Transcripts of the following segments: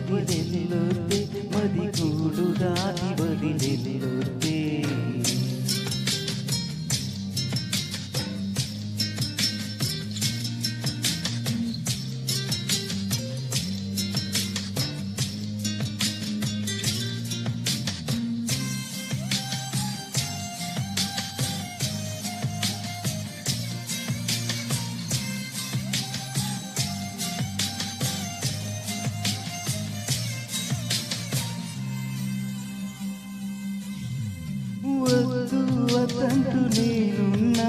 వదిలెల్లుతే మది గూడు దాటి వదిలెల్లుతే వద్దు వద్దంటూ నేనున్నా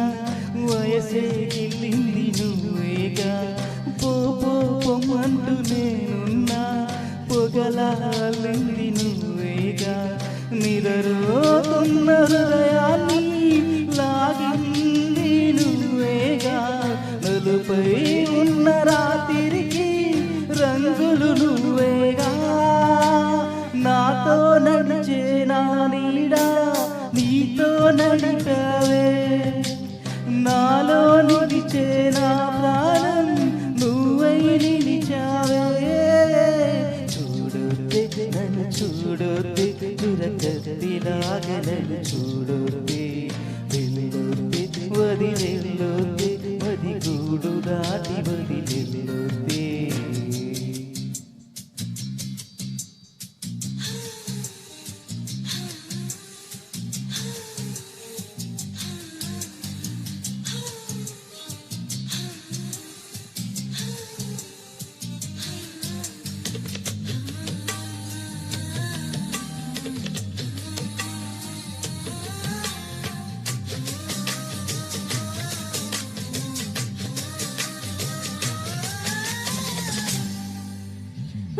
వయసే గిల్లింది నువ్వేగా పో పో పొమ్మంటూ నేనున్నా పొగలాలింది నువ్వేగా నిరరోతున్న హృదయాన్ని లాగింది నువ్వేగా నలుపై ఉన్న రాత్రికి రంగులు నువ్వేగా నాతో నడిచే నా నీడా నీతో నడిపావే నాలో నిలిచే నా ప్రాణం నువ్వై నిలిచావే చూడొద్దే నన్ను చూడొద్దే దురకత్తిలాగా నన్ను చూడొద్దే వెళ్ళొద్దే వదిలెళ్ళొద్దే మది గూడు దాటి వదిలెళ్ళొద్దే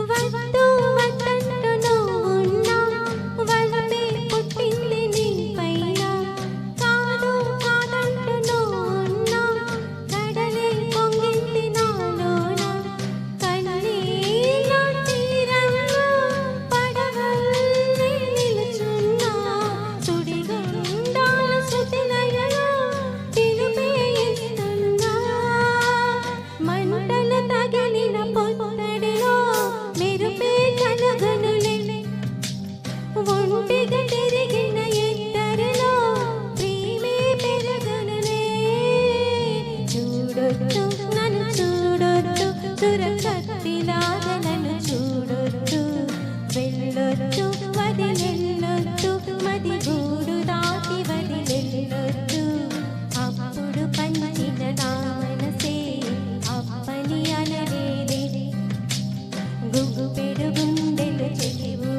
వద్దు వద్దంటూ నువ్వున్నా వలపే పుట్టింది నీ పైన కాదు కాదంటూ నువ్వున్నా కడలే పొంగింది నాలోన కన్నీళ్ళ తీరంలో పడవల్లే నిలుచున్నా సుడిగుండాల శృతిలయలో పిలుపే ఇస్తున్నా మంటలు తగిలిన పొత్తడిలో మెరుపే కలగనులే ఒంటిగా తిరిగిన ఇద్దరిలో ప్రేమే పెరగనులే చూడొద్దు నన్ను చూడొద్దు చురకత్తిలాగా నన్ను చూడొద్దు వెళ్ళొద్దు వదిలెళ్ళొద్దు మది గూడు దాటి వదిలెళ్ళొద్దు అప్పుడు పంచిన నా మనసే అప్పని అనలేదే గుగ్గుపెడు గుండెలు చెలివు